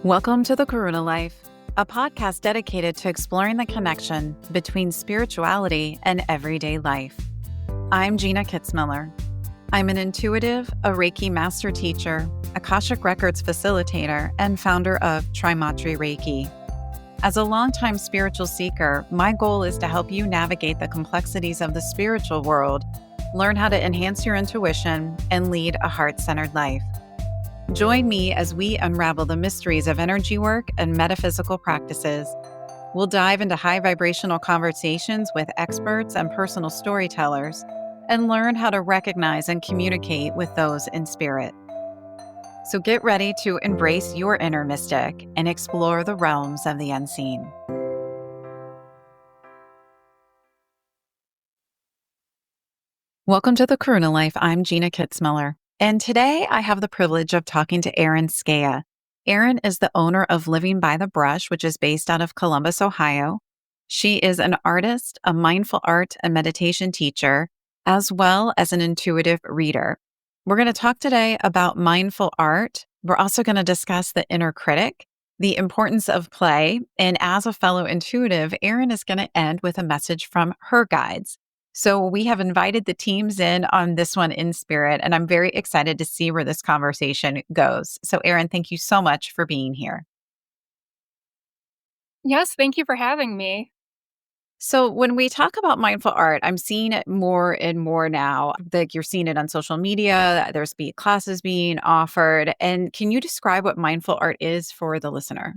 Welcome to the Karuna Life, a podcast dedicated to exploring the connection between spirituality and everyday life. I'm Gina Kitzmiller. I'm an intuitive, a Reiki master teacher, Akashic Records facilitator, and founder of Trimatri Reiki. As a longtime spiritual seeker, my goal is to help you navigate the complexities of the spiritual world, learn how to enhance your intuition, and lead a heart-centered life. Join me as we unravel the mysteries of energy work and metaphysical practices. We'll dive into high vibrational conversations with experts and personal storytellers and learn how to recognize and communicate with those in spirit. So get ready to embrace your inner mystic and explore the realms of the unseen. Welcome to the Karuna Life. I'm Gina Kitzmiller. And today I have the privilege of talking to Erin Scaia. Erin is the owner of Living by the Brush, which is based out of Columbus, Ohio. She is an artist, a mindful art and meditation teacher, as well as an intuitive reader. We're going to talk today about mindful art. We're also going to discuss the inner critic, the importance of play, and as a fellow intuitive, Erin is going to end with a message from her guides. So we have invited the teams in on this one in spirit, and I'm very excited to see where this conversation goes. So Erin, thank you so much for being here. Yes, thank you for having me. So when we talk about mindful art, I'm seeing it more and more now. Like you're seeing it on social media, there's classes being offered. And can you describe what mindful art is for the listener?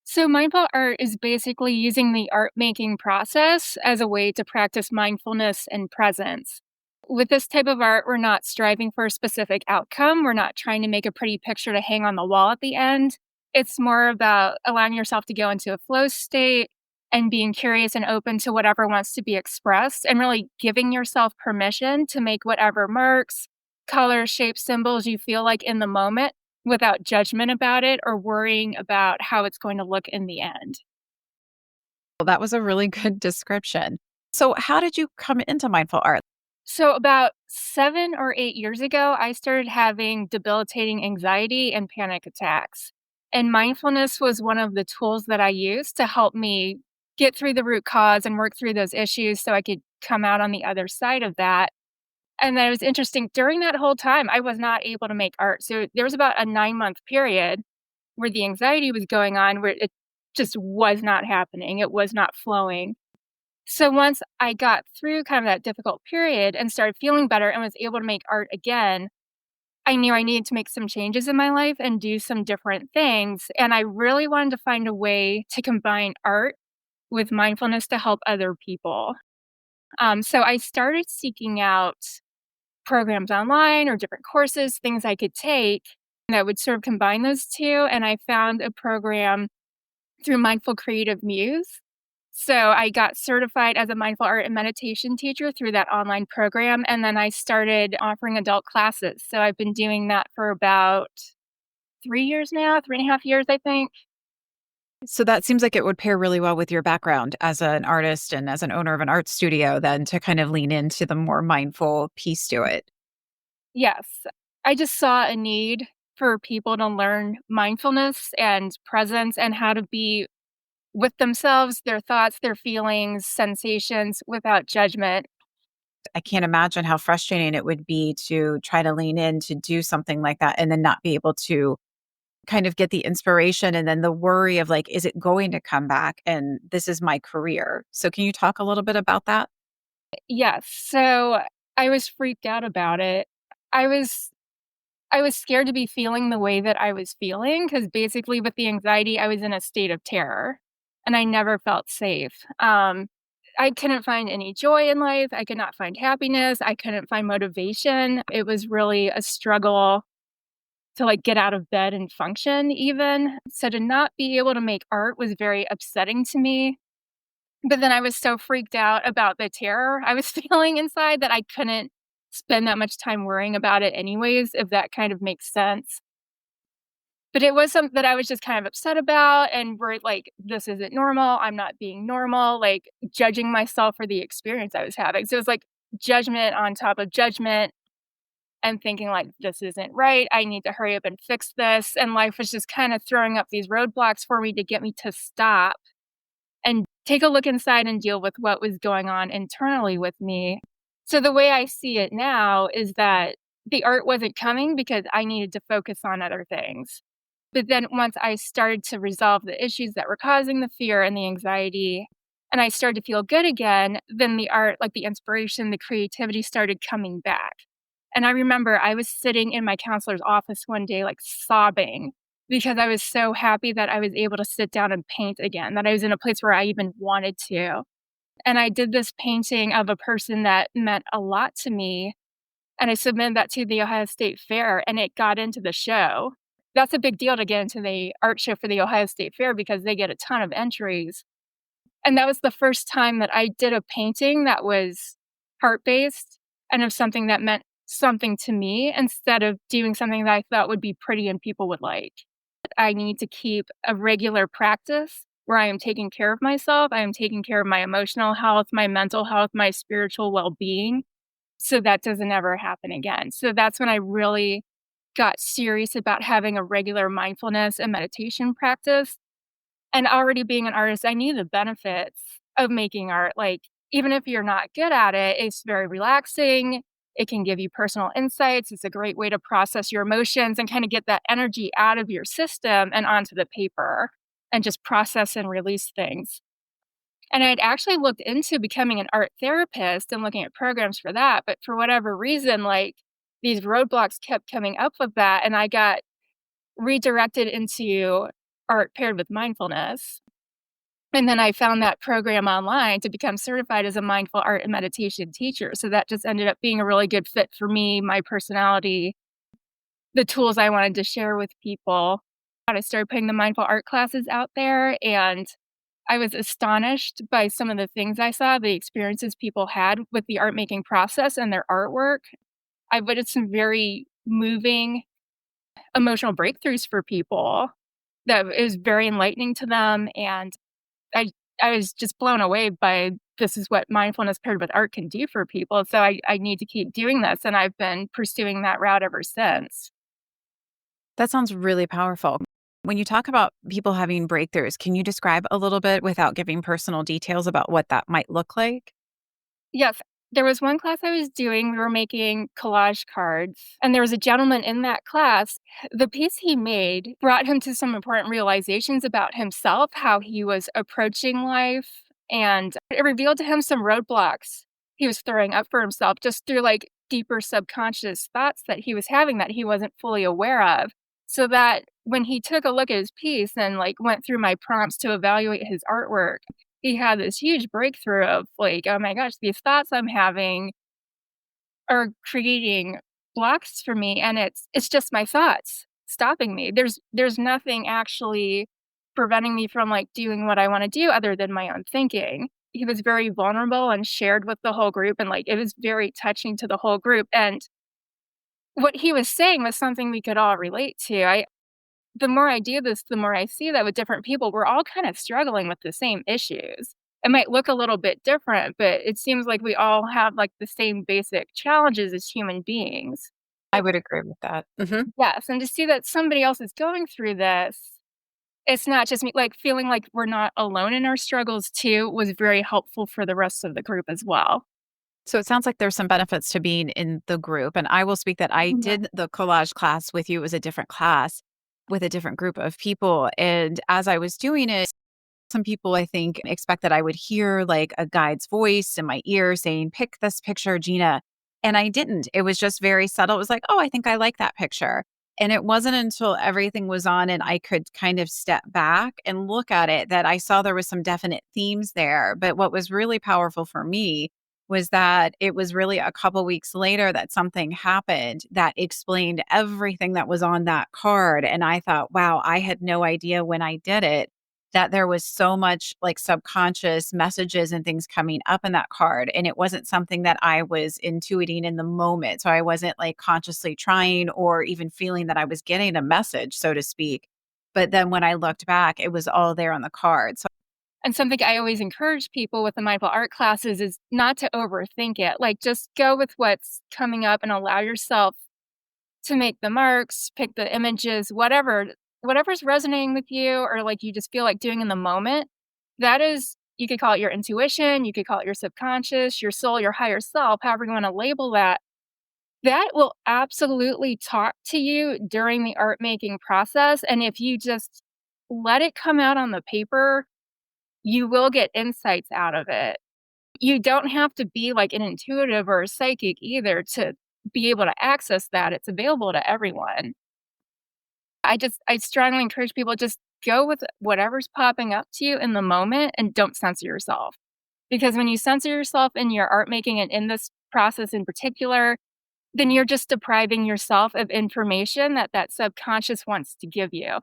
So, mindful art is basically using the art making process as a way to practice mindfulness and presence. With this type of art, we're not striving for a specific outcome. We're not trying to make a pretty picture to hang on the wall at the end. It's more about allowing yourself to go into a flow state and being curious and open to whatever wants to be expressed, and really giving yourself permission to make whatever marks, colors, shapes, symbols you feel like in the moment, without judgment about it or worrying about how it's going to look in the end. Well, that was a really good description. So how did you come into mindful art? So, about 7 or 8 years ago, I started having debilitating anxiety and panic attacks. And mindfulness was one of the tools that I used to help me get through the root cause and work through those issues so I could come out on the other side of that. And then it was interesting, during that whole time, I was not able to make art. So, there was about a 9-month period where the anxiety was going on, where it just was not happening, it was not flowing. So once I got through kind of that difficult period and started feeling better and was able to make art again, I knew I needed to make some changes in my life and do some different things. And I really wanted to find a way to combine art with mindfulness to help other people. So I started seeking out programs online or different courses, things I could take that would sort of combine those two. And I found a program through Mindful Creative Muse. So I got certified as a mindful art and meditation teacher through that online program. And then I started offering adult classes. So I've been doing that for about 3 years now, 3.5 years, I think. So that seems like it would pair really well with your background as an artist and as an owner of an art studio, then to kind of lean into the more mindful piece to it. Yes, I just saw a need for people to learn mindfulness and presence and how to be with themselves, their thoughts, their feelings, sensations without judgment. I can't imagine how frustrating it would be to try to lean in to do something like that and then not be able to kind of get the inspiration and then the worry of like, is it going to come back? And this is my career. So can you talk a little bit about that? Yes, so I was freaked out about it. I was I was scared to be feeling the way that I was feeling because basically with the anxiety, I was in a state of terror and I never felt safe. I couldn't find any joy in life. I could not find happiness. I couldn't find motivation. It was really a struggle to like get out of bed and function even. So to not be able to make art was very upsetting to me. But then I was so freaked out about the terror I was feeling inside that I couldn't spend that much time worrying about it anyways, if that kind of makes sense. But it was something that I was just kind of upset about and worried, like, this isn't normal. I'm not being normal, like judging myself for the experience I was having. So it was like judgment on top of judgment. and thinking like, this isn't right. I need to hurry up and fix this. And life was just kind of throwing up these roadblocks for me to get me to stop and take a look inside and deal with what was going on internally with me. So the way I see it now is that the art wasn't coming because I needed to focus on other things. But then once I started to resolve the issues that were causing the fear and the anxiety, and I started to feel good again, then the art, like the inspiration, the creativity started coming back. And I remember I was sitting in my counselor's office one day, like sobbing because I was so happy that I was able to sit down and paint again, that I was in a place where I even wanted to. And I did this painting of a person that meant a lot to me. And I submitted that to the Ohio State Fair and it got into the show. That's a big deal to get into the art show for the Ohio State Fair because they get a ton of entries. And that was the first time that I did a painting that was heart-based and of something that meant something to me instead of doing something that I thought would be pretty and people would like. I need to keep a regular practice where I am taking care of myself. I am taking care of my emotional health, my mental health, my spiritual well-being, so that doesn't ever happen again. So that's when I really got serious about having a regular mindfulness and meditation practice. And already being an artist, I knew the benefits of making art. Like, even if you're not good at it, it's very relaxing. It can give you personal insights. It's a great way to process your emotions and kind of get that energy out of your system and onto the paper and just process and release things. And I'd actually looked into becoming an art therapist and looking at programs for that. But for whatever reason, like these roadblocks kept coming up with that. And I got redirected into art paired with mindfulness. And then I found that program online to become certified as a mindful art and meditation teacher. So that just ended up being a really good fit for me, my personality, the tools I wanted to share with people. I started putting the mindful art classes out there, and I was astonished by some of the things I saw, the experiences people had with the art making process and their artwork. I witnessed some very moving emotional breakthroughs for people that it was very enlightening to them. And I I was just blown away by this is what mindfulness paired with art can do for people. So I need to keep doing this. And I've been pursuing that route ever since. That sounds really powerful. When you talk about people having breakthroughs, can you describe a little bit without giving personal details about what that might look like? Yes. There was one class I was doing, we were making collage cards, and there was a gentleman in that class. The piece he made brought him to some important realizations about himself, how he was approaching life, and it revealed to him some roadblocks he was throwing up for himself just through like deeper subconscious thoughts that he was having that he wasn't fully aware of. So that when he took a look at his piece and like went through my prompts to evaluate his artwork, he had this huge breakthrough of like, "Oh my gosh, these thoughts I'm having are creating blocks for me, and it's just my thoughts stopping me. There's nothing actually preventing me from, like, doing what I wanna do other than my own thinking." He was very vulnerable and shared with the whole group, and, like, it was very touching to the whole group, and what he was saying was something we could all relate to. I The more I do this, the more I see that with different people, we're all kind of struggling with the same issues. It might look a little bit different, but it seems like we all have like the same basic challenges as human beings. I would agree with that. Yes. And to see that somebody else is going through this, it's not just me, like feeling like we're not alone in our struggles too was very helpful for the rest of the group as well. So it sounds like there's some benefits to being in the group. And I will speak that I Mhm. did the collage class with you. It was a different class with a different group of people. And as I was doing it, some people, I think, expect that I would hear like a guide's voice in my ear saying, pick this picture, Gina. And I didn't. It was just very subtle. It was like, oh, I think I like that picture. And it wasn't until everything was on and I could kind of step back and look at it that I saw there was some definite themes there. But what was really powerful for me was that it was really a couple weeks later that something happened that explained everything that was on that card. And I thought, wow, I had no idea when I did it that there was so much like subconscious messages and things coming up in that card. And it wasn't something that I was intuiting in the moment. So I wasn't like consciously trying or even feeling that I was getting a message, so to speak. But then when I looked back, it was all there on the card. So And something I always encourage people with the mindful art classes is not to overthink it. Like just go with what's coming up and allow yourself to make the marks, pick the images, whatever's resonating with you or like you just feel like doing in the moment. That is, you could call it your intuition, you could call it your subconscious, your soul, your higher self, however you want to label that. That will absolutely talk to you during the art making process. And if you just let it come out on the paper, you will get insights out of it. You don't have to be like an intuitive or a psychic either to be able to access that. It's available to everyone. I strongly encourage people just go with whatever's popping up to you in the moment and don't censor yourself. Because when you censor yourself in your art making and in this process in particular, then you're just depriving yourself of information that that subconscious wants to give you.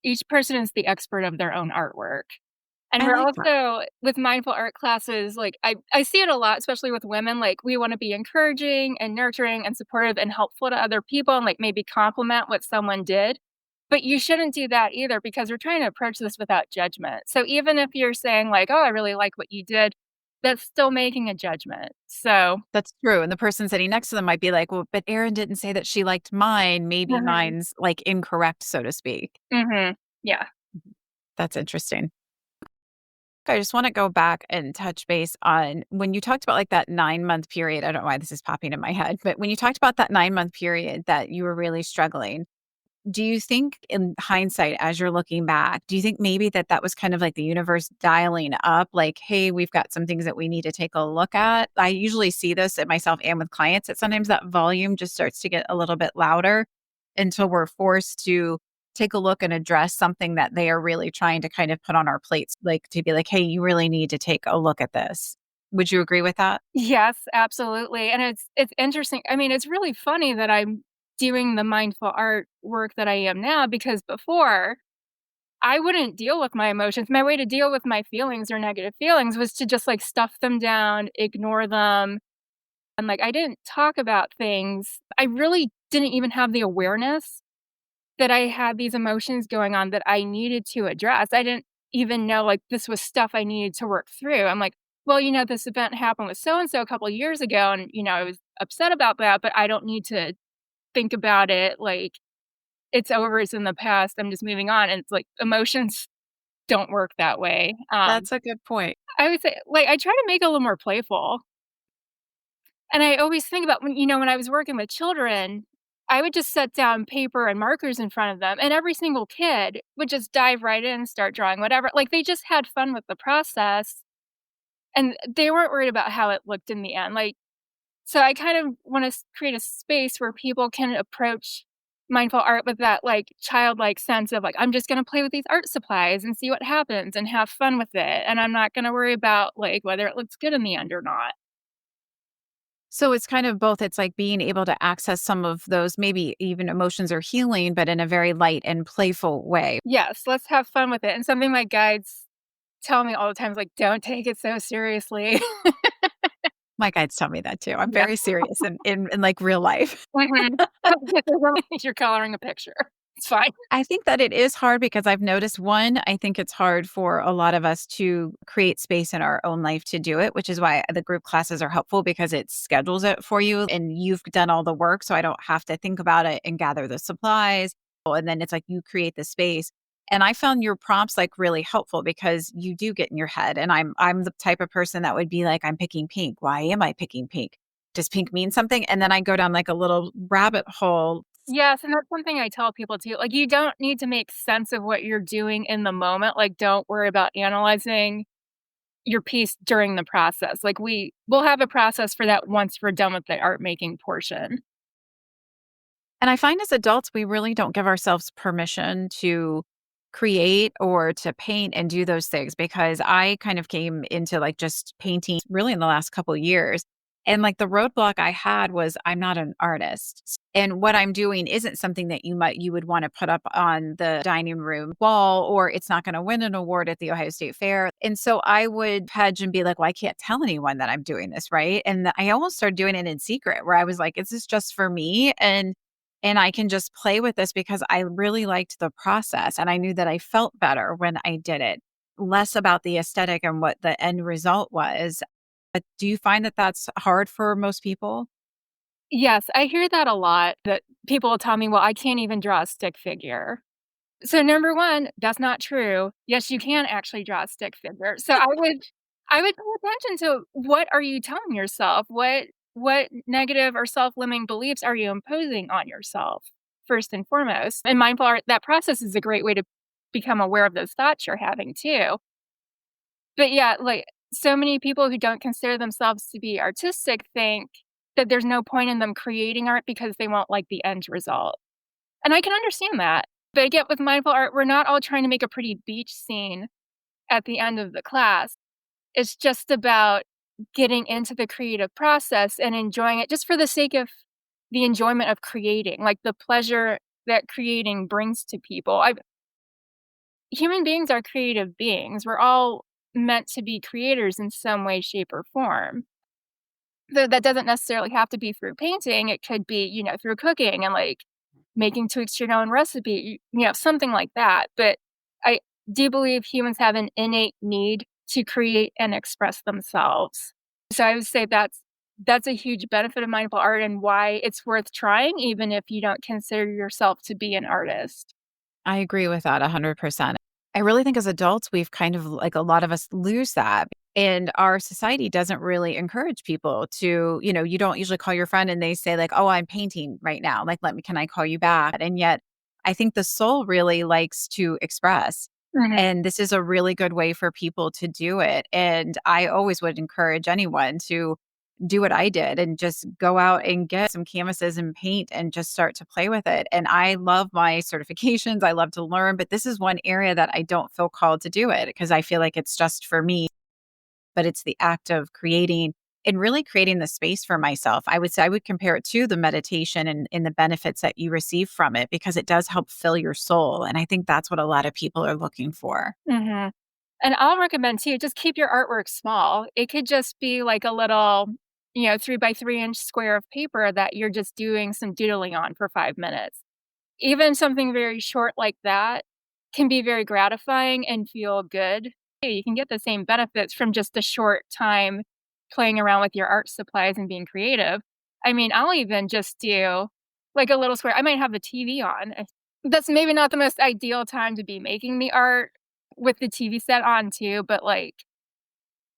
Each person is the expert of their own artwork. And I we're like that. also with mindful art classes, like I see it a lot, especially with women, like we want to be encouraging and nurturing and supportive and helpful to other people and like maybe compliment what someone did. But you shouldn't do that either because we're trying to approach this without judgment. So even if you're saying like, "Oh, I really like what you did," that's still making a judgment. So, That's true, and the person sitting next to them might be like, "Well, but Erin didn't say that she liked mine. Maybe mhm, mine's, like, incorrect, so to speak." mhm, yeah. That's interesting. I just wanna go back and touch base on when you talked about, like, that 9-month period. I don't know why this is popping in my head, but when you talked about that 9-month period that you were really struggling, do you think in hindsight, as you're looking back, do you think maybe that that was kind of like the universe dialing up, like, "Hey, we've got some things that we need to take a look at"? I usually see this at myself and with clients that sometimes that volume just starts to get a little bit louder until we're forced to take a look and address something that they are really trying to kind of put on our plates, like, to be like, "Hey, you really need to take a look at this." Would you agree with that? Yes, absolutely, and it's interesting. I mean, it's really funny that I'm doing the mindful art work that I am now because before, I wouldn't deal with my emotions. My way to deal with my feelings or negative feelings was to just, like, stuff them down, ignore them, and, like, I didn't talk about things. I really didn't even have the awareness that I had these emotions going on that I needed to address. I didn't even know, like, this was stuff I needed to work through. I'm like, "Well, this event happened with so and so a couple of years ago, and, I was upset about that, but I don't need to think about it, like, it's over, it's in the past, I'm just moving on," and it's like, emotions don't work that way. That's a good point. I would say, like, I try to make it a little more playful, and I always think about when I was working with children, I would just set down paper and markers in front of them, and every single kid would just dive right in and start drawing whatever, like, they just had fun with the process, and they weren't worried about how it looked in the end, like, so I kind of wanna create a space where people can approach mindful art with that, like, childlike sense of, like, "I'm just gonna play with these art supplies and see what happens and have fun with it, and I'm not gonna worry about, like, whether it looks good in the end or not." So it's kind of both. It's like being able to access some of those, maybe even emotions or healing, but in a very light and playful way. Yes, let's have fun with it, and something my guides tell me all the time is like, "Don't take it so seriously." My guides tell me that too. I'm Yeah. very serious in like real life. Mhm. You're coloring a picture. It's fine. I think that it is hard because I've noticed one, I think it's hard for a lot of us to create space in our own life to do it, which is why the group classes are helpful because it schedules it for you and you've done all the work. So I don't have to think about it and gather the supplies. And then it's like you create the space. And I found your prompts like really helpful because you do get in your head. And I'm the type of person that would be like, I'm picking pink. Why am I picking pink? Does pink mean something? And then I go down like a little rabbit hole. Yes, and that's something I tell people too, like, you don't need to make sense of what you're doing in the moment, like, don't worry about analyzing your piece during the process, like, we'll have a process for that once we're done with the art making portion. And I find as adults, we really don't give ourselves permission to create or to paint and do those things because I kind of came into like just painting really in the last couple years. And like the roadblock I had was I'm not an artist. And what I'm doing isn't something that you would want to put up on the dining room wall, or it's not going to win an award at the Ohio State Fair. And so I would hedge and be like, well, I can't tell anyone that I'm doing this, right? And I almost started doing it in secret where I was like, is this just for me? And I can just play with this because I really liked the process and I knew that I felt better when I did it, less about the aesthetic and what the end result was. But do you find that that's hard for most people? Yes, I hear that a lot, that people will tell me, "Well, I can't even draw a stick figure." So, number 1, that's not true. Yes, you can actually draw a stick figure. So, I would pay attention to what are you telling yourself? What negative or self-limiting beliefs are you imposing on yourself, first and foremost? And mindful art, that process is a great way to become aware of those thoughts you're having too. But yeah, like, so many people who don't consider themselves to be artistic think that there's no point in them creating art because they won't like the end result. And I can understand that. But again, with mindful art, we're not all trying to make a pretty beach scene at the end of the class. It's just about getting into the creative process and enjoying it just for the sake of the enjoyment of creating, like the pleasure that creating brings to people. Human beings are creative beings. We're all meant to be creators in some way, shape, or form. Though that doesn't necessarily have to be through painting. It could be, through cooking and like making tweaks to your own recipe, something like that. But I do believe humans have an innate need to create and express themselves. So I would say that's a huge benefit of mindful art and why it's worth trying, even if you don't consider yourself to be an artist. I agree with that 100%. I really think as adults, we've kind of like a lot of us lose that. And our society doesn't really encourage people to, you don't usually call your friend and they say, like, oh, I'm painting right now. Like, can I call you back? And yet, I think the soul really likes to express. Mhm. And this is a really good way for people to do it. And I always would encourage anyone to do what I did and just go out and get some canvases and paint and just start to play with it. And I love my certifications. I love to learn, but this is one area that I don't feel called to do it because I feel like it's just for me, but it's the act of creating and really creating the space for myself. I would say I would compare it to the meditation and the benefits that you receive from it because it does help fill your soul. And I think that's what a lot of people are looking for. Mhm. And I'll recommend too, just keep your artwork small. It could just be like a little, 3 by 3 inch square of paper that you're just doing some doodling on for 5 minutes. Even something very short like that can be very gratifying and feel good. Hey, you can get the same benefits from just a short time playing around with your art supplies and being creative. I mean, I'll even just do like a little square. I might have the TV on. That's maybe not the most ideal time to be making the art with the TV set on too, but like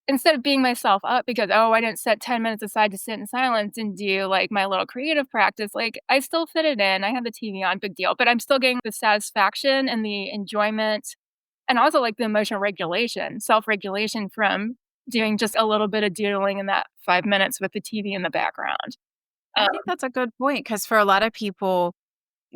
instead of beating myself up because, oh, I didn't set 10 minutes aside to sit in silence and do like my little creative practice, like I still fit it in. I have the TV on, big deal, but I'm still getting the satisfaction and the enjoyment and also like the emotional regulation, self regulation from doing just a little bit of doodling in that 5 minutes with the TV in the background. I Um, think that's a good point because for a lot of people,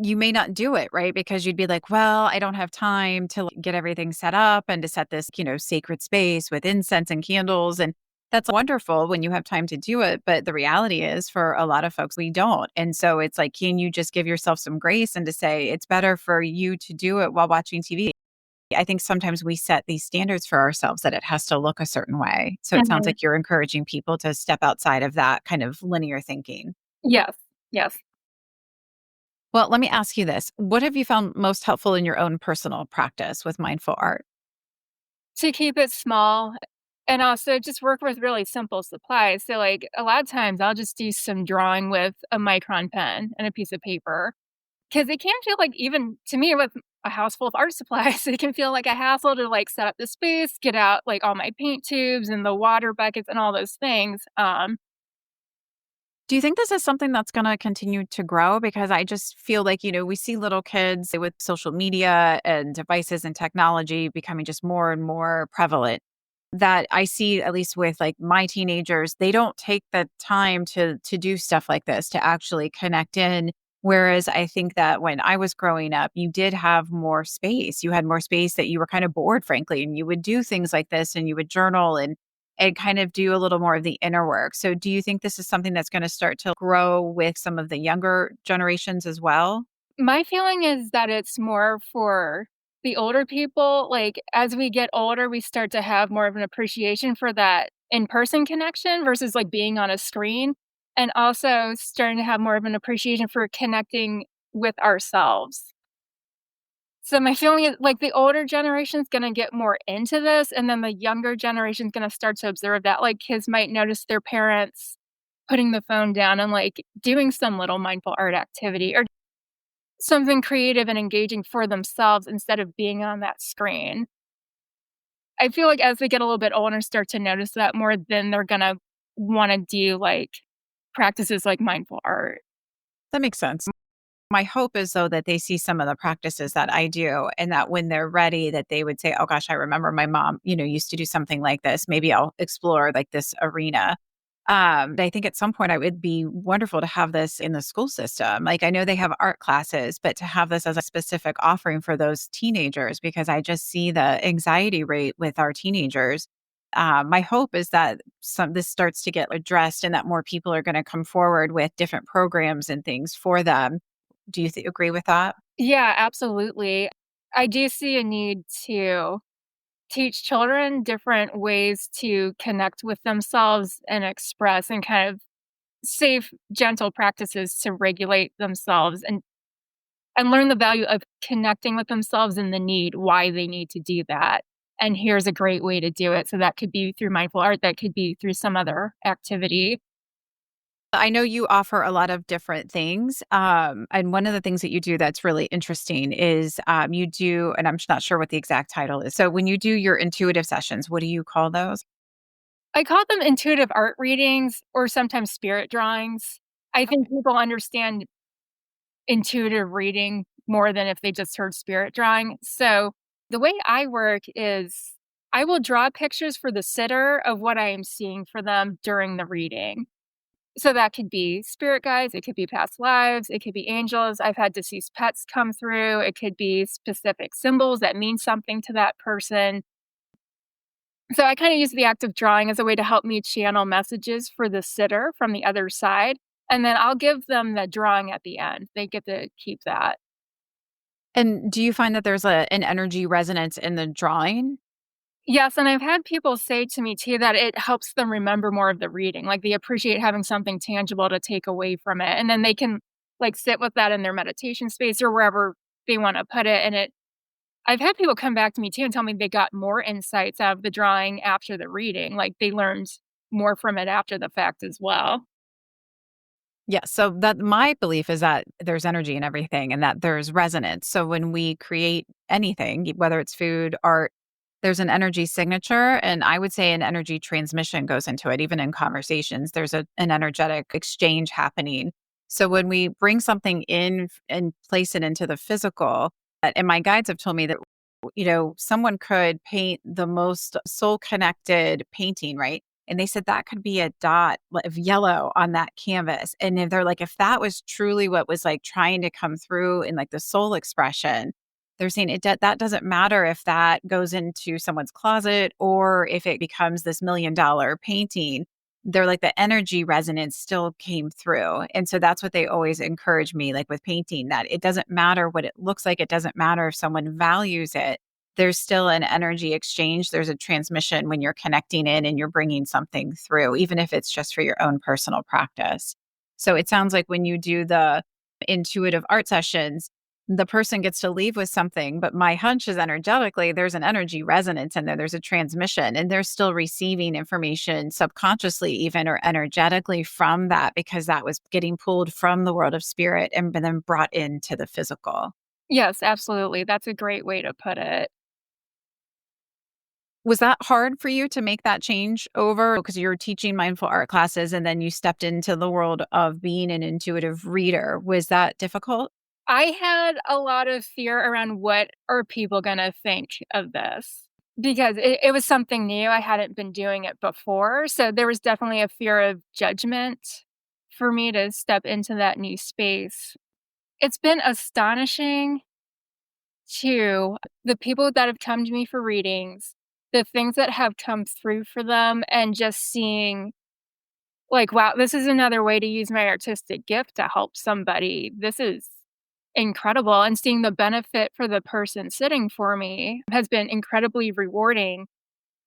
you may not do it, right? Because you'd be like, well, I don't have time to get everything set up and to set this, sacred space with incense and candles. And that's wonderful when you have time to do it. But the reality is, for a lot of folks, we don't. And so it's like, can you just give yourself some grace and to say it's better for you to do it while watching TV? I think sometimes we set these standards for ourselves that it has to look a certain way. So it sounds mhm. like you're encouraging people to step outside of that kind of linear thinking. Yes, yes. Well, let me ask you this. What have you found most helpful in your own personal practice with mindful art? To keep it small and also just work with really simple supplies. So, like, a lot of times I'll just do some drawing with a micron pen and a piece of paper because it can feel like, even to me, with a house full of art supplies, it can feel like a hassle to like set up the space, get out like all my paint tubes and the water buckets and all those things. Do you think this is something that's going to continue to grow? Because I just feel like, we see little kids with social media and devices and technology becoming just more and more prevalent. That I see, at least with like my teenagers, they don't take the time to do stuff like this, to actually connect in. Whereas I think that when I was growing up, you did have more space. You had more space that you were kind of bored, frankly, and you would do things like this and you would journal and kind of do a little more of the inner work. So do you think this is something that's going to start to grow with some of the younger generations as well? My feeling is that it's more for the older people. Like, as we get older, we start to have more of an appreciation for that in-person connection versus, like, being on a screen, and also starting to have more of an appreciation for connecting with ourselves. So my feeling is, like, the older generation's gonna get more into this, and then the younger generation's gonna start to observe that, like, kids might notice their parents putting the phone down and like doing some little mindful art activity or something creative and engaging for themselves instead of being on that screen. I feel like as they get a little bit older and start to notice that more, then they're gonna wanna do, like, practices like mindful art. That makes sense. My hope is though that they see some of the practices that I do and that when they're ready that they would say, "Oh gosh, I remember my mom, used to do something like this. Maybe I'll explore like this arena." I think at some point it would be wonderful to have this in the school system. Like I know they have art classes, but to have this as a specific offering for those teenagers because I just see the anxiety rate with our teenagers. My hope is that this starts to get addressed and that more people are going to come forward with different programs and things for them. Do you agree with that? Yeah, absolutely. I do see a need to teach children different ways to connect with themselves and express and kind of safe, gentle practices to regulate themselves and learn the value of connecting with themselves and the need, why they need to do that. And here's a great way to do it. So that could be through mindful art, that could be through some other activity. I know you offer a lot of different things. And one of the things that you do that's really interesting is you do, and I'm not sure what the exact title is. So when you do your intuitive sessions, what do you call those? I call them intuitive art readings or sometimes spirit drawings. I think people understand intuitive reading more than if they just heard spirit drawing. So the way I work is I will draw pictures for the sitter of what I am seeing for them during the reading. So that could be spirit guides, it could be past lives, it could be angels. I've had deceased pets come through. It could be specific symbols that mean something to that person. So I kind of use the act of drawing as a way to help me channel messages for the sitter from the other side. And then I'll give them the drawing at the end. They get to keep that. And do you find that there's an energy resonance in the drawing? Yes, and I've had people say to me too that it helps them remember more of the reading. Like they appreciate having something tangible to take away from it. And then they can like sit with that in their meditation space or wherever they want to put it. And I've had people come back to me too and tell me they got more insights out of the drawing after the reading. Like they learned more from it after the fact as well. Yeah. So that my belief is that there's energy in everything and that there's resonance. So when we create anything, whether it's food, art, there's an energy signature. And I would say an energy transmission goes into it. Even in conversations, there's an energetic exchange happening. So when we bring something in and place it into the physical, and my guides have told me that, someone could paint the most soul connected painting, right? And they said that could be a dot of yellow on that canvas. And if they're like, if that was truly what was like trying to come through in like the soul expression, they're saying that doesn't matter if that goes into someone's closet or if it becomes this $1 million painting. They're like the energy resonance still came through. And so that's what they always encourage me, like with painting, that it doesn't matter what it looks like. It doesn't matter if someone values it. There's still an energy exchange. There's a transmission when you're connecting in and you're bringing something through, even if it's just for your own personal practice. So it sounds like when you do the intuitive art sessions, the person gets to leave with something, but my hunch is energetically, there's an energy resonance in there. There's a transmission, and they're still receiving information subconsciously, even or energetically from that, because that was getting pulled from the world of spirit and then brought into the physical. Yes, absolutely. That's a great way to put it. Was that hard for you to make that change over? Because you were teaching mindful art classes and then you stepped into the world of being an intuitive reader. Was that difficult? I had a lot of fear around what are people gonna think of this? Because it was something new, I hadn't been doing it before, so there was definitely a fear of judgment for me to step into that new space. It's been astonishing to the people that have come to me for readings, the things that have come through for them, and just seeing, like, wow, this is another way to use my artistic gift to help somebody. This is incredible, and seeing the benefit for the person sitting for me has been incredibly rewarding,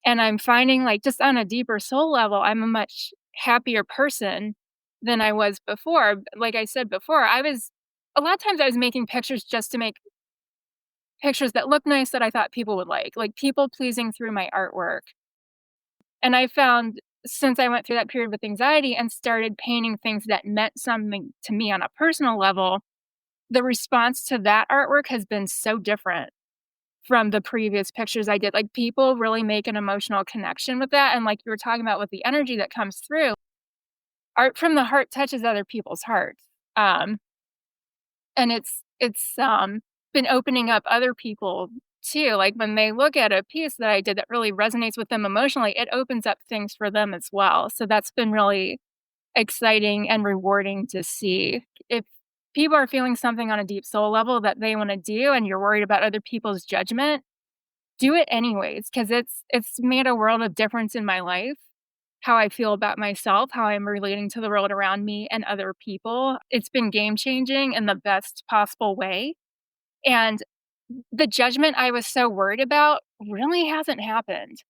and I'm finding, like, just on a deeper soul level, I'm a much happier person than I was before. Like I said before, I was a lot of times I was making pictures just to make pictures that look nice that I thought people would like people pleasing through my artwork, and I found since I went through that period with anxiety and started painting things that meant something to me on a personal level, the response to that artwork has been so different from the previous pictures I did. Like, people really make an emotional connection with that, and like you were talking about with the energy that comes through, art from the heart touches other people's hearts. Um, and it's been opening up other people too. Like, when they look at a piece that I did that really resonates with them emotionally, it opens up things for them as well. So that's been really exciting and rewarding to see. If people are feeling something on a deep soul level that they wanna do and you're worried about other people's judgment, do it anyways, because it's made a world of difference in my life, how I feel about myself, how I'm relating to the world around me and other people. It's been game changing in the best possible way, and the judgment I was so worried about really hasn't happened.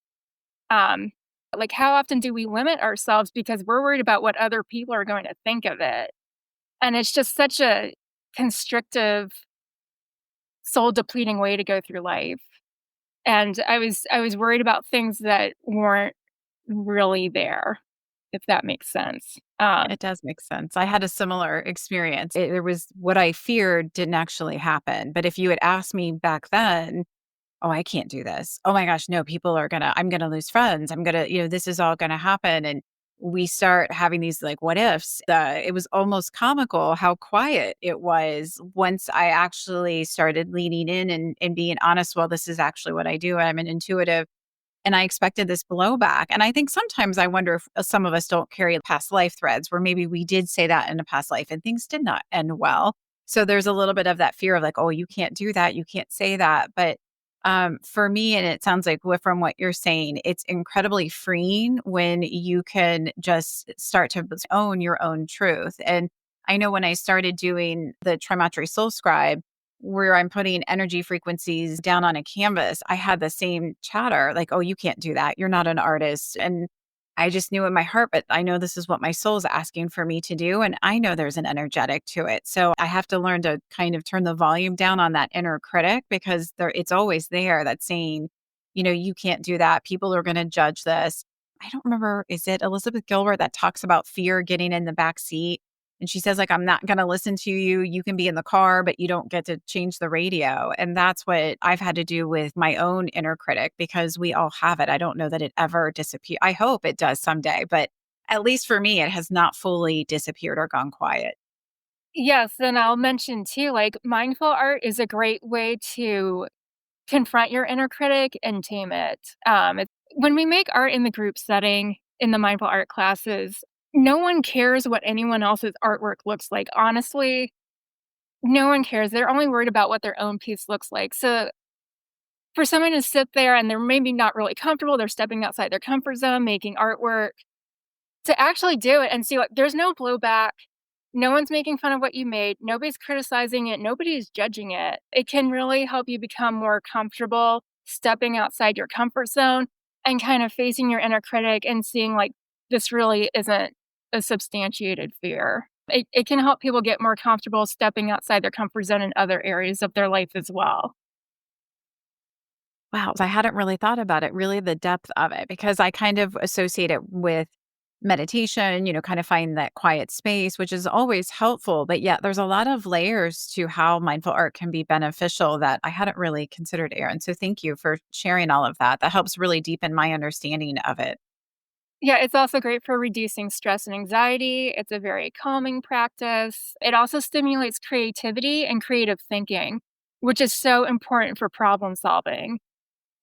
Um, like, how often do we limit ourselves because we're worried about what other people are going to think of it? And it's just such a constrictive, soul depleting way to go through life. And I was worried about things that weren't really there, if that makes sense. It does make sense. I had a similar experience. There was what I feared didn't actually happen. But if you had asked me back then, oh, I can't do this. Oh my gosh, no, I'm gonna lose friends. This is all gonna happen. And we start having these like what ifs. It was almost comical how quiet it was once I actually started leaning in and being honest. Well, this is actually what I do. I'm an intuitive and I expected this blowback. And I think sometimes I wonder if some of us don't carry past life threads where maybe we did say that in a past life and things did not end well. So there's a little bit of that fear of like, oh, you can't do that. You can't say that. But for me, and it sounds like from what you're saying, it's incredibly freeing when you can just start to own your own truth. And I know when I started doing the Trimatri Soul Scribe, where I'm putting energy frequencies down on a canvas, I had the same chatter like, oh, you can't do that. You're not an artist. And I just knew in my heart, but I know this is what my soul's asking for me to do. And I know there's an energetic to it. So I have to learn to kind of turn the volume down on that inner critic because it's always there that's saying, you can't do that. People are going to judge this. I don't remember, is it Elizabeth Gilbert that talks about fear getting in the back seat? And she says, like, I'm not going to listen to you. You can be in the car, but you don't get to change the radio. And that's what I've had to do with my own inner critic because we all have it. I don't know that it ever disappears. I hope it does someday, but at least for me, it has not fully disappeared or gone quiet. Yes, and I'll mention too, like, mindful art is a great way to confront your inner critic and tame it. When we make art in the group setting, in the mindful art classes, no one cares what anyone else's artwork looks like. Honestly, no one cares. They're only worried about what their own piece looks like. So for someone to sit there and they're maybe not really comfortable, they're stepping outside their comfort zone, making artwork, to actually do it and see what there's no blowback. No one's making fun of what you made. Nobody's criticizing it. Nobody's judging it. It can really help you become more comfortable stepping outside your comfort zone and kind of facing your inner critic and seeing like this really isn't a substantiated fear. It can help people get more comfortable stepping outside their comfort zone in other areas of their life as well. Wow. I hadn't really thought about it, really the depth of it, because I kind of associate it with meditation, kind of find that quiet space, which is always helpful. But yet there's a lot of layers to how mindful art can be beneficial that I hadn't really considered, Erin. So thank you for sharing all of that. That helps really deepen my understanding of it. Yeah, it's also great for reducing stress and anxiety. It's a very calming practice. It also stimulates creativity and creative thinking, which is so important for problem solving.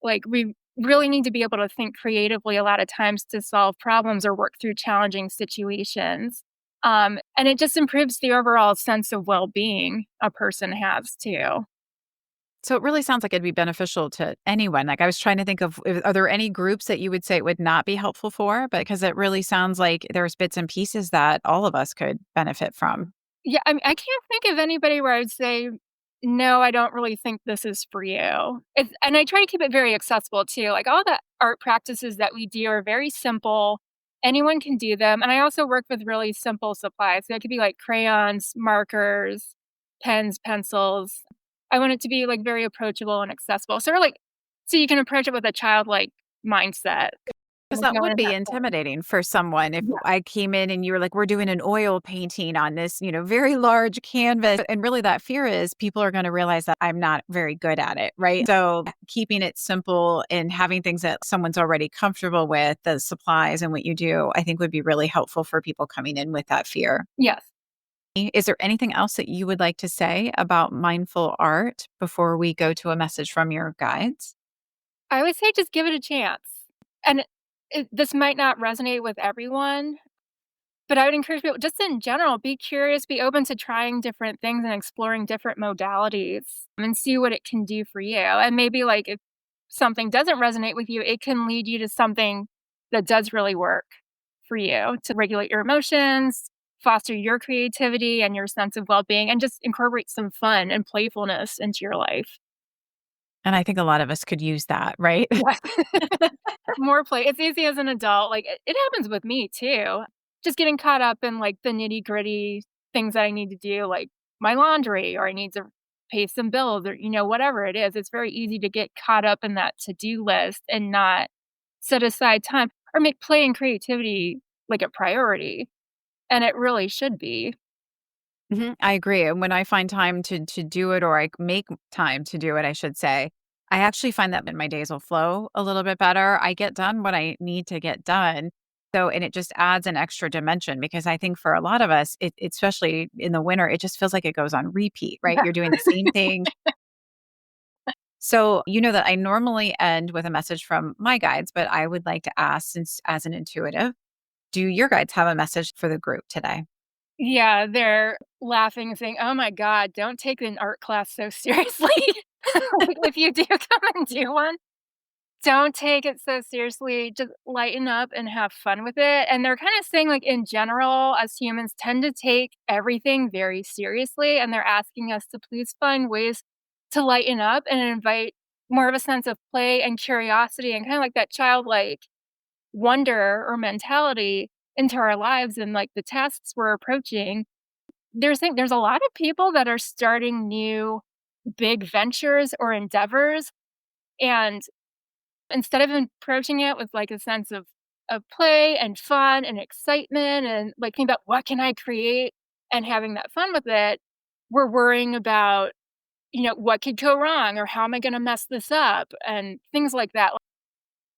Like, we really need to be able to think creatively a lot of times to solve problems or work through challenging situations. And it just improves the overall sense of well being a person has too. So it really sounds like it'd be beneficial to anyone. Like I was trying to think of, are there any groups that you would say it would not be helpful for? Because it really sounds like there's bits and pieces that all of us could benefit from. Yeah, I mean, I can't think of anybody where I would say, "No, I don't really think this is for you." And I try to keep it very accessible too. Like, all the art practices that we do are very simple. Anyone can do them, and I also work with really simple supplies. So it could be like crayons, markers, pens, pencils. I want it to be, like, very approachable and accessible. So you can approach it with a childlike mindset. Because we're that going would to be have fun. intimidating for someone if Yeah. I came in and you were like, "We're doing an oil painting on this, very large canvas." And really that fear is people are gonna realize that I'm not very good at it, right? So keeping it simple and having things that someone's already comfortable with, the supplies and what you do, I think would be really helpful for people coming in with that fear. Yes. Is there anything else that you would like to say about mindful art before we go to a message from your guides? I would say just give it a chance. And this might not resonate with everyone, but I would encourage people just in general, be curious, be open to trying different things and exploring different modalities and see what it can do for you. And maybe like if something doesn't resonate with you, it can lead you to something that does really work for you to regulate your emotions, foster your creativity and your sense of well-being, and just incorporate some fun and playfulness into your life. And I think a lot of us could use that, right? Yeah. More play. It's easy as an adult. Like it happens with me too. Just getting caught up in like the nitty-gritty things that I need to do, like my laundry, or I need to pay some bills, or whatever it is. It's very easy to get caught up in that to-do list and not set aside time or make play and creativity like a priority. And it really should be. I agree, and when I find time to do it, or I make time to do it, I should say, I actually find that my days will flow a little bit better. I get done what I need to get done. So and it just adds an extra dimension because I think for a lot of us, especially in the winter, it just feels like it goes on repeat, right? Yeah. You're doing the same thing. So, you know that I normally end with a message from my guides, but I would like to ask, since as an intuitive, do your guides have a message for the group today? Yeah, they're laughing and saying, "Oh my god, don't take an art class so seriously." Like, if you do come and do one, don't take it so seriously, just lighten up and have fun with it, and they're kinda saying, like, in general, as humans tend to take everything very seriously, and they're asking us to please find ways to lighten up and invite more of a sense of play and curiosity and kinda like that childlike wonder or mentality into our lives and, like, the tasks we're approaching. There's a lot of people that are starting new big ventures or endeavors, and instead of approaching it with, like, a sense of play and fun and excitement and, like, think about, "What can I create?" and having that fun with it, we're worrying about, what could go wrong or how am I gonna mess this up and things like that.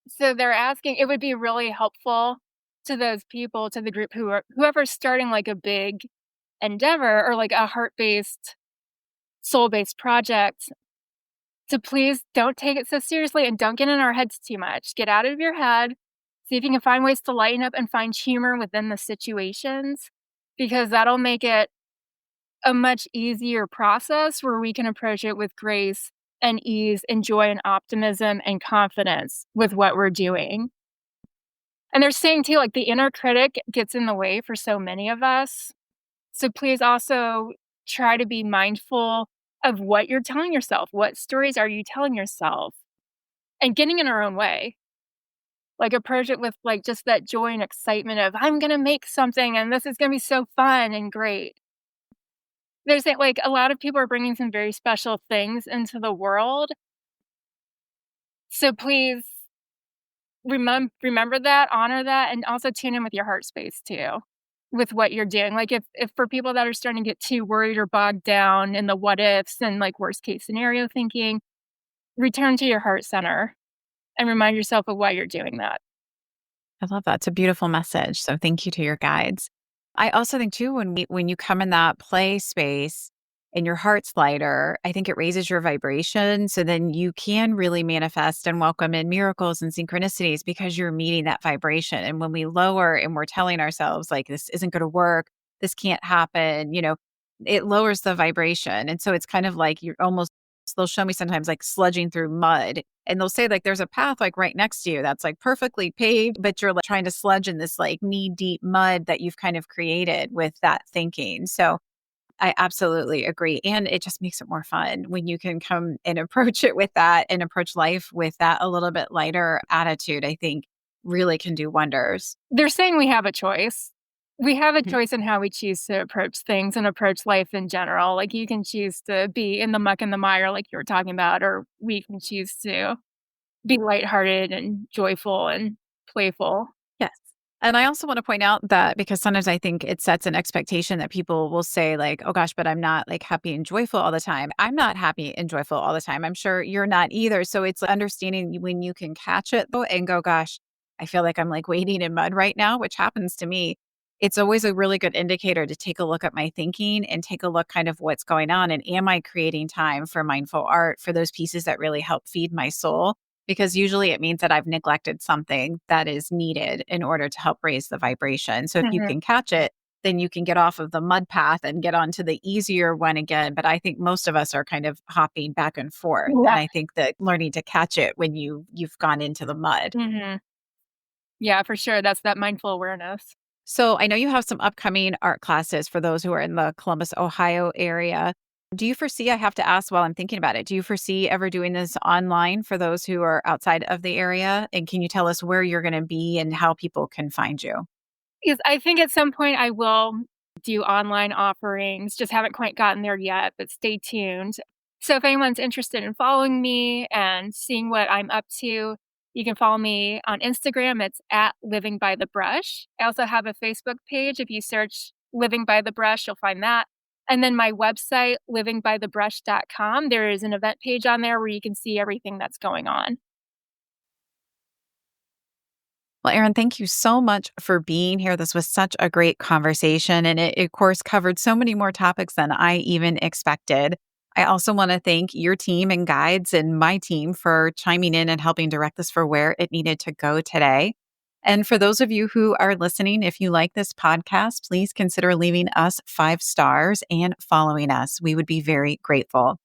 So they're asking it would be really helpful to those people, to the group whoever's starting, like, a big endeavor or, like, a heart-based, soul-based project to please don't take it so seriously and don't get in our heads too much. Get out of your head, see if you can find ways to lighten up and find humor within the situations, because that'll make it a much easier process where we can approach it with grace and ease and joy and optimism and confidence with what we're doing. And they're saying too, like, the inner critic gets in the way for so many of us. So please also try to be mindful of what you're telling yourself. What stories are you telling yourself? And getting in our own way. Like, approach it with, like, just that joy and excitement of, "I'm gonna make something, and this is gonna be so fun and great." There's that, like, a lot of people are bringing some very special things into the world. So please remember that, honor that, and also tune in with your heart space too, with what you're doing. Like, if for people that are starting to get too worried or bogged down in the what ifs and, like, worst case scenario thinking, return to your heart center and remind yourself of why you're doing that. I love that. It's a beautiful message. So thank you to your guides. I also think too when you come in that play space and your heart's lighter, I think it raises your vibration. So then you can really manifest and welcome in miracles and synchronicities because you're meeting that vibration. And when we lower and we're telling ourselves like this isn't going to work, this can't happen, it lowers the vibration. And so it's kind of like you're almost they'll show me sometimes like sludging through mud and they'll say like there's a path like right next to you that's like perfectly paved, but you're like trying to sludge in this like knee deep mud that you've kind of created with that thinking. So I absolutely agree. And it just makes it more fun when you can come and approach it with that and approach life with that a little bit lighter attitude, I think really can do wonders. They're saying we have a choice. We have a Mhm. choice in how we choose to approach things and approach life in general. Like, you can choose to be in the muck and the mire like you were talking about, or we can choose to be lighthearted and joyful and playful. Yes. And I also want to point out that because sometimes I think it sets an expectation that people will say like, oh gosh, but I'm not like happy and joyful all the time. I'm not happy and joyful all the time. I'm sure you're not either. So it's understanding when you can catch it though and go, gosh, I feel like I'm like wading in mud right now, which happens to me. It's always a really good indicator to take a look at my thinking and take a look kind of what's going on. And am I creating time for mindful art, for those pieces that really help feed my soul? Because usually it means that I've neglected something that is needed in order to help raise the vibration. So if you Mhm. can catch it, then you can get off of the mud path and get onto the easier one again. But I think most of us are kind of hopping back and forth. And Yeah. I think that learning to catch it when you've gone into the mud. Mhm. Yeah, for sure. That's that mindful awareness. So I know you have some upcoming art classes for those who are in the Columbus, Ohio area. Do you foresee, I have to ask while I'm thinking about it, do you foresee ever doing this online for those who are outside of the area? And can you tell us where you're going to be and how people can find you? Because I think at some point I will do online offerings, just haven't quite gotten there yet, but stay tuned. So if anyone's interested in following me and seeing what I'm up to, you can follow me on Instagram. It's at Living by the Brush. I also have a Facebook page. If you search Living by the Brush, you'll find that. And then my website, livingbythebrush.com, there is an event page on there where you can see everything that's going on. Well, Erin, thank you so much for being here. This was such a great conversation, and it, of course, covered so many more topics than I even expected. I also want to thank your team and guides and my team for chiming in and helping direct this for where it needed to go today. And for those of you who are listening, if you like this podcast, please consider leaving us 5 stars and following us. We would be very grateful.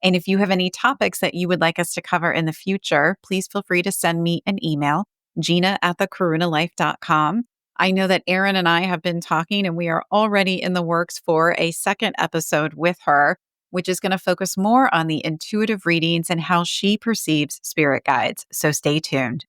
And if you have any topics that you would like us to cover in the future, please feel free to send me an email Gina@thekarunalife.com. I know that Erin and I have been talking and we are already in the works for a second episode with her, which is going to focus more on the intuitive readings and how she perceives spirit guides. So stay tuned.